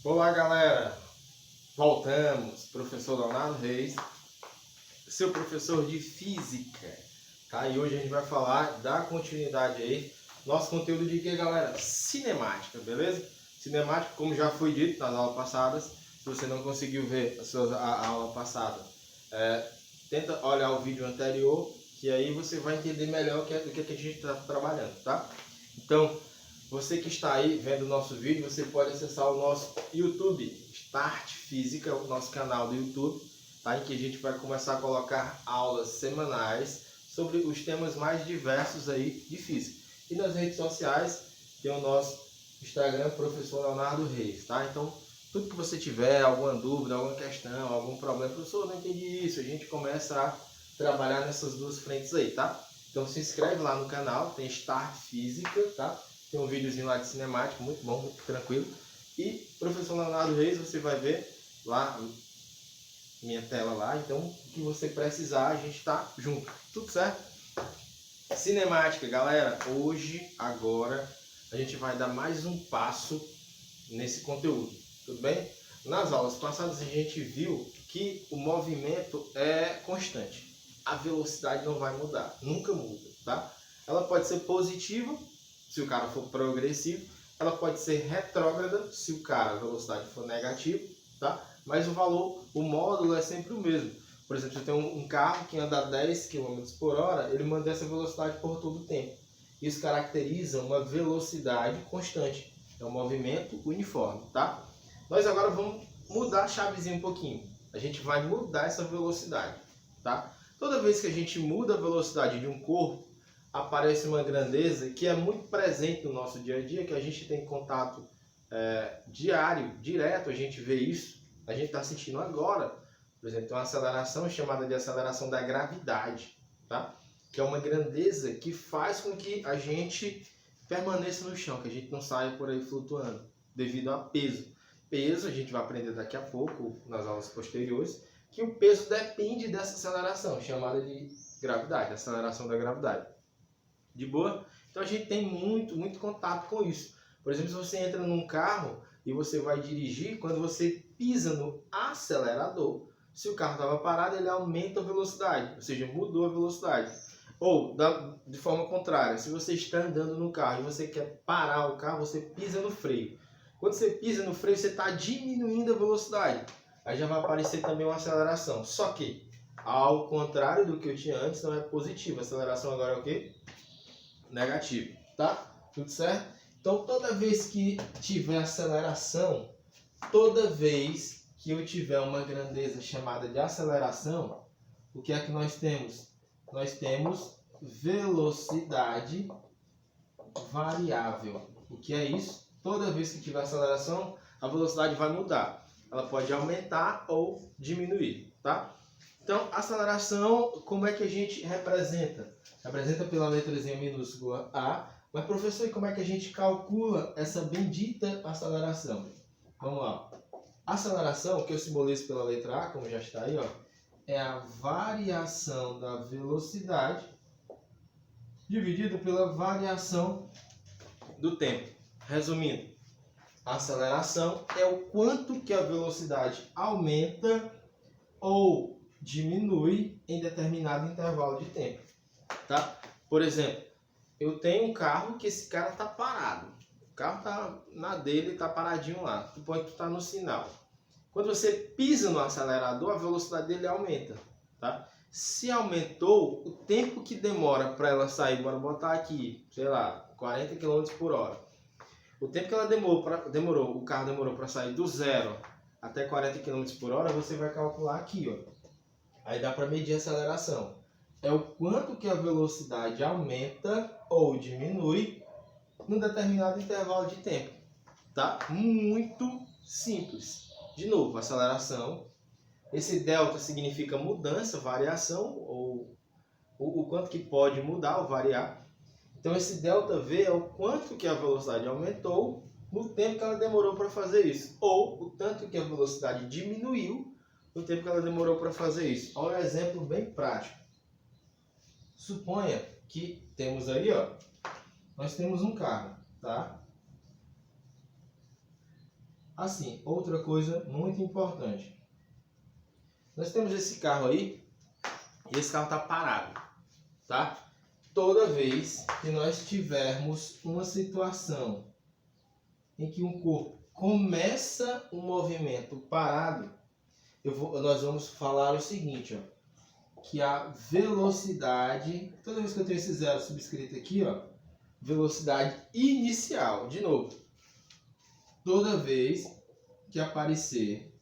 Olá, galera! Voltamos, professor Leonardo Reis, seu professor de Física, tá? E hoje a gente vai falar da continuidade aí, nosso conteúdo de que, galera? Cinemática, beleza? Cinemática, como já foi dito nas aulas passadas, se você não conseguiu ver a aula passada, tenta olhar o vídeo anterior, que aí você vai entender melhor do que a gente está trabalhando, tá? Então, você que está aí vendo o nosso vídeo, você pode acessar o nosso YouTube, Start Física, o nosso canal do YouTube, tá? Em que a gente vai começar a colocar aulas semanais sobre os temas mais diversos aí de física. E nas redes sociais tem o nosso Instagram, Professor Leonardo Reis, tá? Então, tudo que você tiver, alguma dúvida, alguma questão, algum problema, professor, não entendi isso, a gente começa a trabalhar nessas duas frentes aí, tá? Então se inscreve lá no canal, tem Start Física, tá? Tem um videozinho lá de cinemática, muito bom, muito tranquilo. E professor Leonardo Reis, você vai ver lá, minha tela lá. Então, o que você precisar, a gente tá junto. Tudo certo? Cinemática, galera. Hoje, agora, a gente vai dar mais um passo nesse conteúdo. Tudo bem? Nas aulas passadas, a gente viu que o movimento é constante. A velocidade não vai mudar. Nunca muda, tá? Ela pode ser positiva, se o cara for progressivo, ela pode ser retrógrada se o cara, a velocidade for negativa, tá? Mas o valor, o módulo é sempre o mesmo. Por exemplo, você tem um carro que anda a 10 km por hora, ele mantém essa velocidade por todo o tempo. Isso caracteriza uma velocidade constante, é um movimento uniforme, tá? Nós agora vamos mudar a chavezinha um pouquinho. A gente vai mudar essa velocidade, tá? Toda vez que a gente muda a velocidade de um corpo, aparece uma grandeza que é muito presente no nosso dia a dia, que a gente tem contato diário, direto, a gente vê isso, a gente está sentindo agora. Por exemplo, tem uma aceleração chamada de aceleração da gravidade, tá? Que é uma grandeza que faz com que a gente permaneça no chão, que a gente não saia por aí flutuando, devido a peso. Peso, a gente vai aprender daqui a pouco, nas aulas posteriores, que o peso depende dessa aceleração, chamada de gravidade, aceleração da gravidade. De boa? Então a gente tem muito contato com isso. Por exemplo, se você entra num carro e você vai dirigir, quando você pisa no acelerador, se o carro estava parado, ele aumenta a velocidade, ou seja, mudou a velocidade. Ou, de forma contrária, se você está andando no carro e você quer parar o carro, você pisa no freio. Quando você pisa no freio, você está diminuindo a velocidade. Aí já vai aparecer também uma aceleração. Só que, ao contrário do que eu tinha antes, não é positivo. A aceleração agora é o quê? Negativo, tá? Tudo certo? Então, toda vez que tiver aceleração, toda vez que eu tiver uma grandeza chamada de aceleração, o que é que nós temos? Nós temos velocidade variável. O que é isso? Toda vez que tiver aceleração, a velocidade vai mudar. Ela pode aumentar ou diminuir, tá? Então, aceleração, como é que a gente representa? Representa pela letrazinha minúscula A. Mas, professor, e como é que a gente calcula essa bendita aceleração? Vamos lá. Aceleração, que eu simbolizo pela letra A, como já está aí, ó, é a variação da velocidade dividido pela variação do tempo. Resumindo, a aceleração é o quanto que a velocidade aumenta ou diminui em determinado intervalo de tempo, tá? Por exemplo, eu tenho um carro que esse cara tá parado. O carro tá na dele, tá paradinho lá. Tu pode estar no sinal. Quando você pisa no acelerador, a velocidade dele aumenta, tá? Se aumentou, o tempo que demora para ela sair, bora botar aqui, sei lá, 40 km por hora. O tempo que ela demorou, o carro demorou para sair do zero até 40 km por hora, você vai calcular aqui, ó. Aí dá para medir a aceleração. É o quanto que a velocidade aumenta ou diminui num determinado intervalo de tempo, tá? Muito simples. De novo, aceleração. Esse delta significa mudança, variação, ou o quanto que pode mudar ou variar. Então esse ΔV é o quanto que a velocidade aumentou no tempo que ela demorou para fazer isso, ou o tanto que a velocidade diminuiu no tempo que ela demorou para fazer isso. Olha um exemplo bem prático. Suponha que temos aí, ó, nós temos um carro, tá? Assim, outra coisa muito importante. Nós temos esse carro aí, e esse carro está parado, tá? Toda vez que nós tivermos uma situação em que um corpo começa um movimento parado, nós vamos falar o seguinte, ó, que a velocidade, toda vez que eu tenho esse zero subscrito aqui, ó, velocidade inicial, de novo, toda vez que aparecer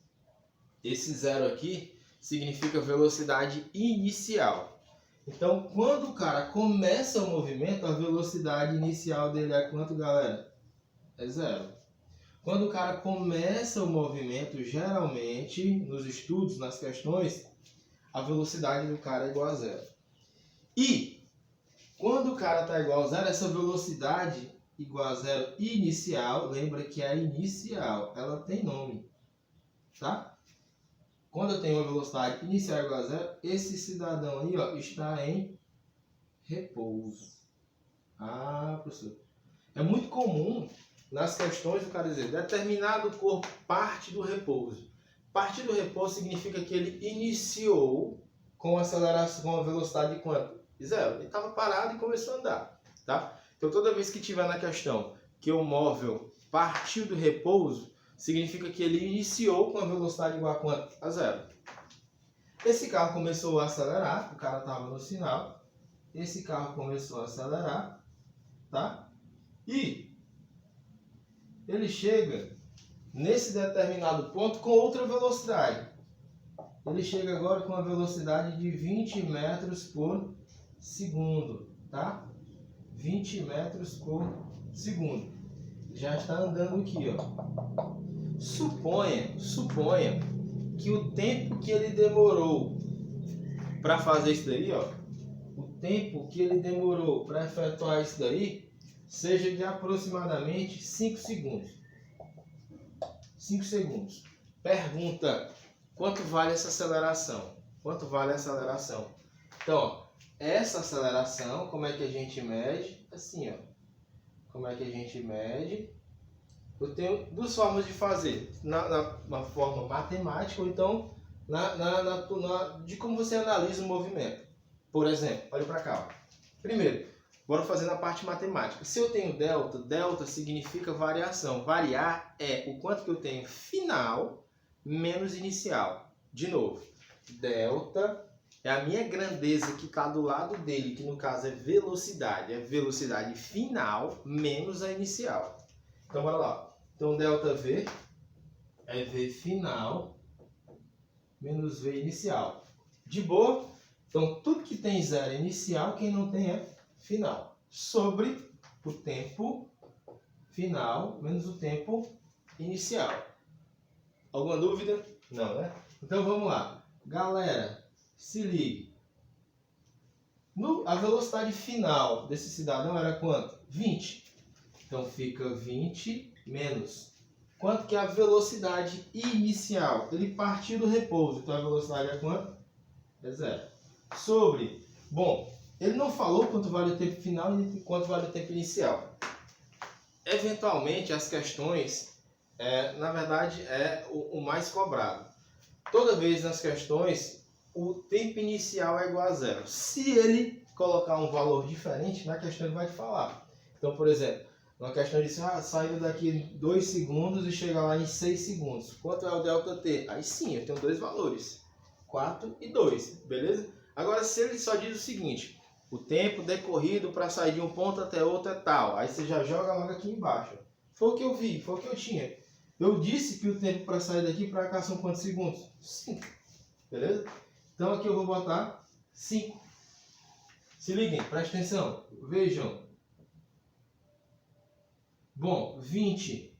esse zero aqui, significa velocidade inicial. Então, quando o cara começa o movimento, a velocidade inicial dele é quanto, galera? É zero. Quando o cara começa o movimento, geralmente, nos estudos, nas questões, a velocidade do cara é igual a zero. E, quando o cara está igual a zero, essa velocidade igual a zero inicial, lembra que é a inicial, ela tem nome, tá? Quando eu tenho uma velocidade inicial igual a zero, esse cidadão aí, ó, está em repouso. Ah, professor. É muito comum nas questões do cara dizer, determinado corpo parte do repouso. Partir do repouso significa que ele iniciou com aceleração, com a velocidade de quanto? Zero. Ele estava parado e começou a andar, tá? Então toda vez que tiver na questão que o móvel partiu do repouso, significa que ele iniciou com a velocidade igual a quanto? A zero. Esse carro começou a acelerar, o cara estava no sinal, esse carro começou a acelerar, tá? E ele chega nesse determinado ponto com outra velocidade. Ele chega agora com uma velocidade de 20 metros por segundo, tá? 20 metros por segundo. Já está andando aqui, ó. Suponha que o tempo que ele demorou para fazer isso daí, ó, o tempo que ele demorou para efetuar isso daí seja de aproximadamente 5 segundos. 5 segundos. Pergunta: quanto vale essa aceleração? Quanto vale a aceleração? Então, ó, essa aceleração, como é que a gente mede? Assim, ó. Como é que a gente mede? Eu tenho duas formas de fazer. Na forma matemática ou então de como você analisa o movimento. Por exemplo, olha para cá. Ó. Primeiro, bora fazer na parte matemática. Se eu tenho delta, delta significa variação. Variar é o quanto que eu tenho final menos inicial. De novo, delta é a minha grandeza que está do lado dele, que no caso é velocidade. É velocidade final menos a inicial. Então, bora lá. Então, delta V é V final menos V inicial. De boa? Então, tudo que tem zero é inicial, quem não tem é final. Sobre o tempo final menos o tempo inicial. Alguma dúvida? Não, né? Então, vamos lá. Galera, se ligue. A velocidade final desse cidadão era quanto? 20. Então, fica 20 menos. Quanto que é a velocidade inicial? Ele partiu do repouso. Então, a velocidade é quanto? É zero. Sobre. Bom, ele não falou quanto vale o tempo final e quanto vale o tempo inicial. Eventualmente, as questões, na verdade, é o mais cobrado. Toda vez nas questões, o tempo inicial é igual a zero. Se ele colocar um valor diferente, na questão ele vai te falar. Então, por exemplo, uma questão de saindo daqui 2 segundos e chega lá em 6 segundos. Quanto é o delta T? Aí sim, eu tenho dois valores. 4 e 2, beleza? Agora, se ele só diz o seguinte, o tempo decorrido para sair de um ponto até outro é tal. Aí você já joga logo aqui embaixo. Foi o que eu vi, foi o que eu tinha. Eu disse que o tempo para sair daqui para cá são quantos segundos? 5. Beleza? Então aqui eu vou botar 5. Se liguem, prestem atenção. Vejam. Bom, 20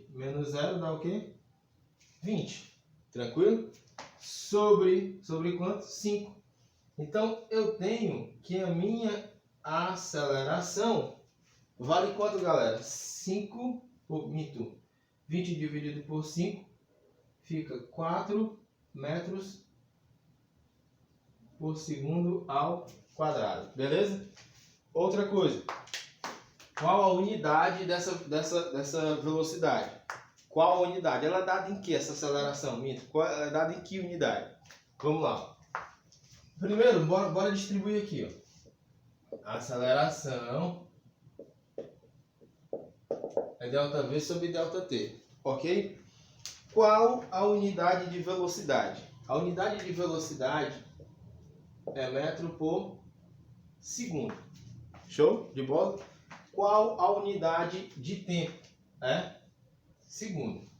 menos 0 dá o quê? 20. Tranquilo? Sobre quanto? 5. Então, eu tenho que a minha aceleração vale quanto, galera? 5 por mito. 20 dividido por 5 fica 4 metros por segundo ao quadrado. Beleza? Outra coisa. Qual a unidade dessa velocidade? Qual a unidade? Ela é dada em que essa aceleração, Mito? Ela é dada em que unidade? Vamos lá. Primeiro, bora distribuir aqui, ó. A aceleração é ΔV sobre ΔT, ok? Qual a unidade de velocidade? A unidade de velocidade é metro por segundo. Show? De bola? Qual a unidade de tempo? É segundo.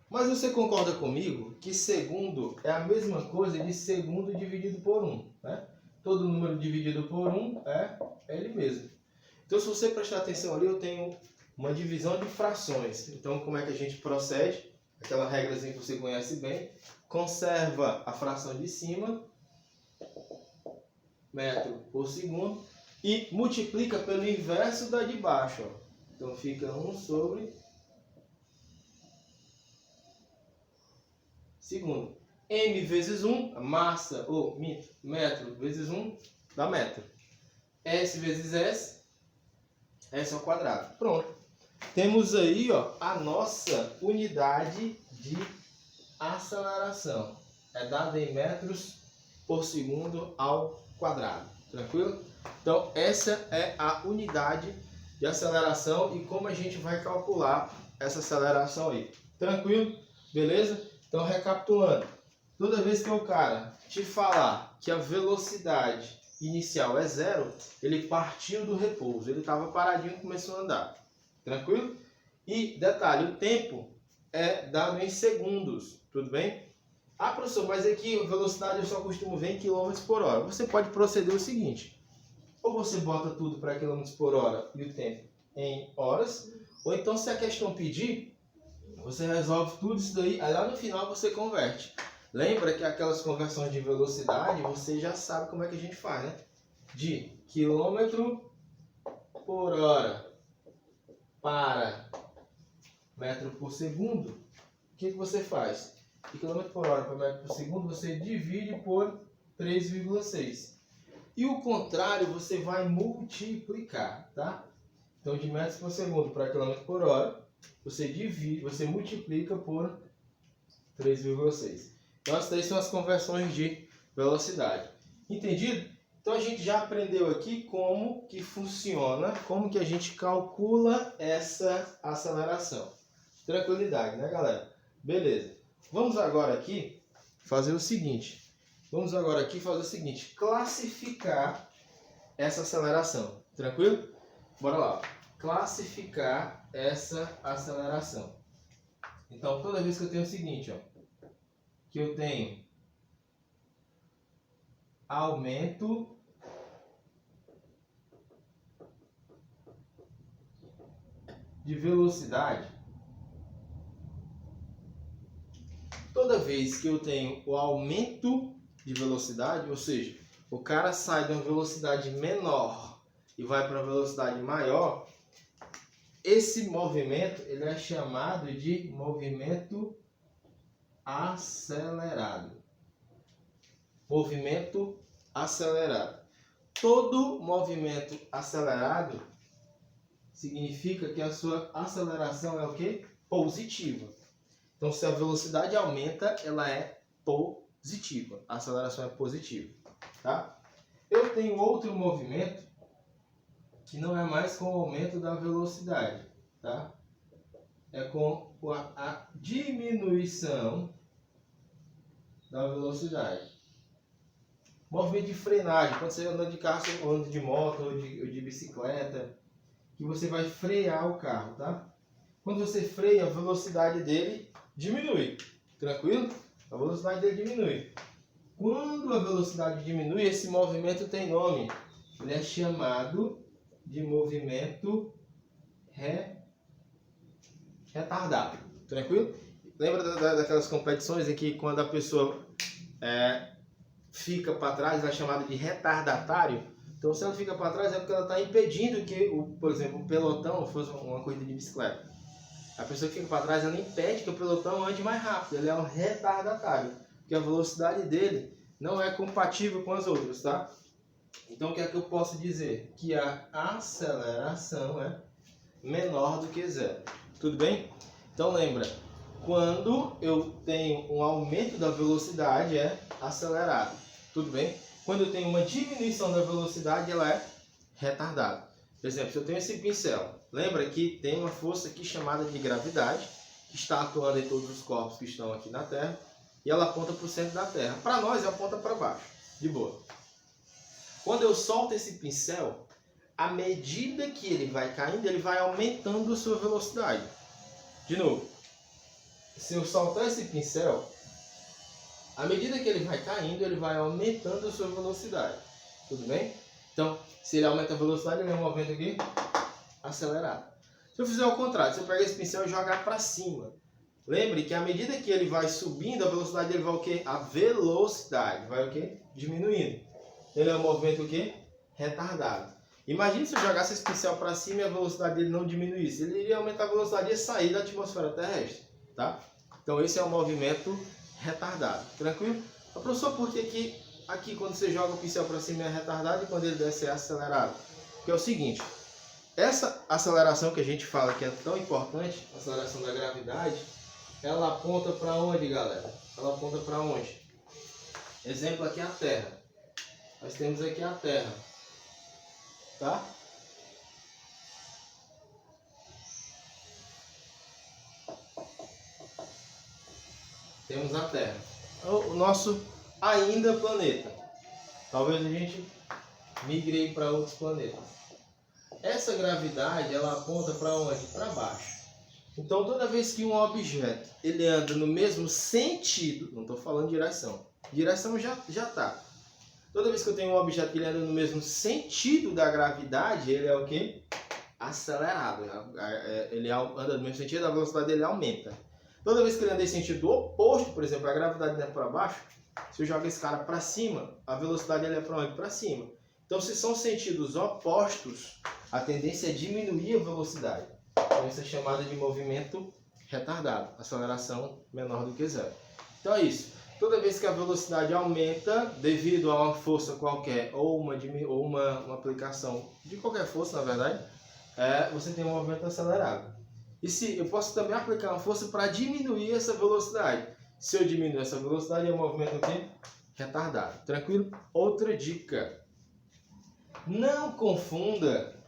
Mas você concorda comigo que segundo é a mesma coisa de segundo dividido por 1, né? Todo número dividido por 1 é ele mesmo. Então, se você prestar atenção ali, eu tenho uma divisão de frações. Então, como é que a gente procede? Aquela regrazinha que você conhece bem. Conserva a fração de cima, metro por segundo, e multiplica pelo inverso da de baixo. Ó. Então, fica 1 sobre segundo. M vezes 1, massa, ou metro vezes 1, dá metro. S vezes S, S ao quadrado. Pronto. Temos aí, ó, a nossa unidade de aceleração. É dada em metros por segundo ao quadrado. Tranquilo? Então, essa é a unidade de aceleração e como a gente vai calcular essa aceleração aí. Tranquilo? Beleza? Então, recapitulando. Toda vez que o cara te falar que a velocidade inicial é 0, ele partiu do repouso. Ele estava paradinho e começou a andar. Tranquilo? E, detalhe, o tempo é dado em segundos. Tudo bem? Ah, professor, mas aqui a velocidade eu só costumo ver em km por hora. Você pode proceder o seguinte. Ou você bota tudo para km por hora e o tempo em horas. Ou então, se a questão pedir, você resolve tudo isso daí. Aí lá no final você converte. Lembra que aquelas conversões de velocidade, você já sabe como é que a gente faz, né? De quilômetro por hora para metro por segundo, o que você faz? De quilômetro por hora para metro por segundo, você divide por 3,6. E o contrário, você vai multiplicar, tá? Então, de metros por segundo para quilômetro por hora, você divide, você multiplica por 3,6. Então, essas três são as conversões de velocidade. Entendido? Então, a gente já aprendeu aqui como que funciona, como que a gente calcula essa aceleração. Tranquilidade, né, galera? Beleza. Vamos agora aqui fazer o seguinte. Classificar essa aceleração. Tranquilo? Bora lá. Classificar essa aceleração. Então, toda vez que eu tenho o seguinte, ó, que eu tenho aumento de velocidade. Toda vez que eu tenho o aumento de velocidade, ou seja, o cara sai de uma velocidade menor e vai para uma velocidade maior, esse movimento ele é chamado de movimento acelerado. Movimento acelerado. Todo movimento acelerado significa que a sua aceleração é o quê? Positiva. Então, se a velocidade aumenta, ela é positiva. A aceleração é positiva. Tá? Eu tenho outro movimento que não é mais com o aumento da velocidade. Tá? É com a diminuição da velocidade. Movimento de frenagem. Quando você anda de carro, anda de moto ou de bicicleta, que você vai frear o carro, tá? Quando você freia, a velocidade dele diminui. Tranquilo? A velocidade dele diminui. Quando a velocidade diminui, esse movimento tem nome. Ele é chamado de movimento retardado. Tranquilo? Lembra daquelas competições em que quando a pessoa fica para trás, ela é chamada de retardatário? Então, se ela fica para trás, é porque ela está impedindo que, por exemplo, o pelotão fosse uma corrida de bicicleta. A pessoa que fica para trás, ela impede que o pelotão ande mais rápido. Ele é um retardatário, porque a velocidade dele não é compatível com as outras, tá? Então, o que é que eu posso dizer? Que a aceleração é menor do que zero. Tudo bem? Então, lembra, Quando eu tenho um aumento da velocidade, é acelerado. Tudo bem? Quando eu tenho uma diminuição da velocidade, ela é retardada. Por exemplo, se eu tenho esse pincel, lembra que tem uma força aqui chamada de gravidade, que está atuando em todos os corpos que estão aqui na Terra, e ela aponta para o centro da Terra. Para nós, ela aponta para baixo, de boa. Quando eu solto esse pincel, à medida que ele vai caindo, ele vai aumentando a sua velocidade. De novo, se eu soltar esse pincel, à medida que ele vai caindo, ele vai aumentando a sua velocidade. Tudo bem? Então, se ele aumenta a velocidade, ele é um movimento aqui acelerado. Se eu fizer o contrário, se eu pegar esse pincel e jogar para cima, lembre que à medida que ele vai subindo, a velocidade dele vai o quê? A velocidade vai o quê? Diminuindo. Ele é um movimento o quê? Retardado. Imagine se eu jogasse esse pincel para cima e a velocidade dele não diminuísse. Ele iria aumentar a velocidade e ia sair da atmosfera terrestre. Tá? Então esse é um movimento retardado. Tranquilo? Então, professor, por que aqui quando você joga o pincel para cima é retardado e quando ele desce é acelerado? Porque é o seguinte, essa aceleração que a gente fala que é tão importante, a aceleração da gravidade, ela aponta para onde, galera? Ela aponta para onde? Exemplo aqui é a Terra. Nós temos aqui a Terra. Tá? Temos a Terra. O nosso ainda planeta. Talvez a gente migre para outros planetas. Essa gravidade, ela aponta para onde? Para baixo. Então, toda vez que um objeto ele anda no mesmo sentido, não estou falando direção. Direção já está. Toda vez que eu tenho um objeto que ele anda no mesmo sentido da gravidade, ele é o quê? Acelerado. Ele anda no mesmo sentido, a velocidade dele aumenta. Toda vez que ele anda em sentido oposto, por exemplo, a gravidade dele é para baixo, se eu jogo esse cara para cima, a velocidade dele é para onde? Para cima. Então, se são sentidos opostos, a tendência é diminuir a velocidade. Então, isso é chamado de movimento retardado, aceleração menor do que zero. Então é isso. Toda vez que a velocidade aumenta devido a uma força qualquer ou uma aplicação de qualquer força, na verdade, você tem um movimento acelerado. E se eu posso também aplicar uma força para diminuir essa velocidade. Se eu diminuir essa velocidade, é um movimento aqui retardado. Tranquilo? Outra dica. Não confunda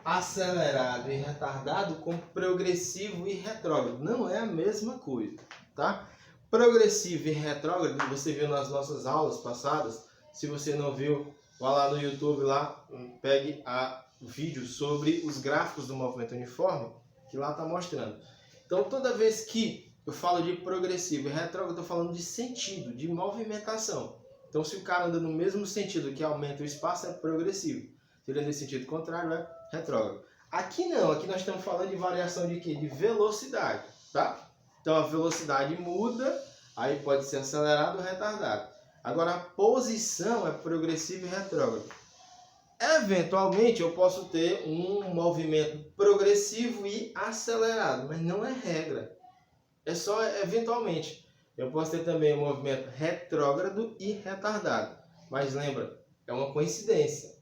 acelerado e retardado com progressivo e retrógrado. Não é a mesma coisa, tá? Progressivo e retrógrado, você viu nas nossas aulas passadas. Se você não viu, vá lá no YouTube, lá, pegue o vídeo sobre os gráficos do movimento uniforme, que lá está mostrando. Então, toda vez que eu falo de progressivo e retrógrado, eu estou falando de sentido, de movimentação. Então, se o cara anda no mesmo sentido que aumenta o espaço, é progressivo. Se ele anda em sentido contrário, é retrógrado. Aqui não, aqui nós estamos falando de variação de quê? De velocidade, tá? Então, a velocidade muda, aí pode ser acelerado ou retardado. Agora, a posição é progressiva e retrógrado. Eventualmente, eu posso ter um movimento progressivo e acelerado, mas não é regra. É só eventualmente. Eu posso ter também um movimento retrógrado e retardado. Mas lembra, é uma coincidência.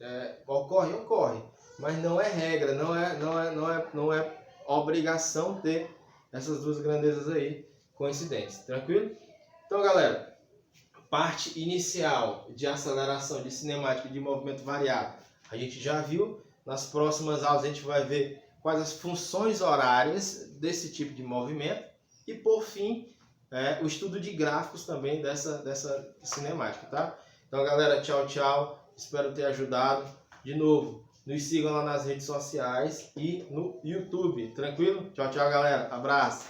Ocorre. Mas não é regra, não é obrigação ter essas duas grandezas aí, coincidências. Tranquilo? Então, galera, parte inicial de aceleração, de cinemática e de movimento variável, a gente já viu. Nas próximas aulas a gente vai ver quais as funções horárias desse tipo de movimento. E, por fim, o estudo de gráficos também dessa cinemática, tá? Então, galera, tchau, tchau. Espero ter ajudado. De novo, nos sigam lá nas redes sociais e no YouTube. Tranquilo? Tchau, tchau, galera. Abraço.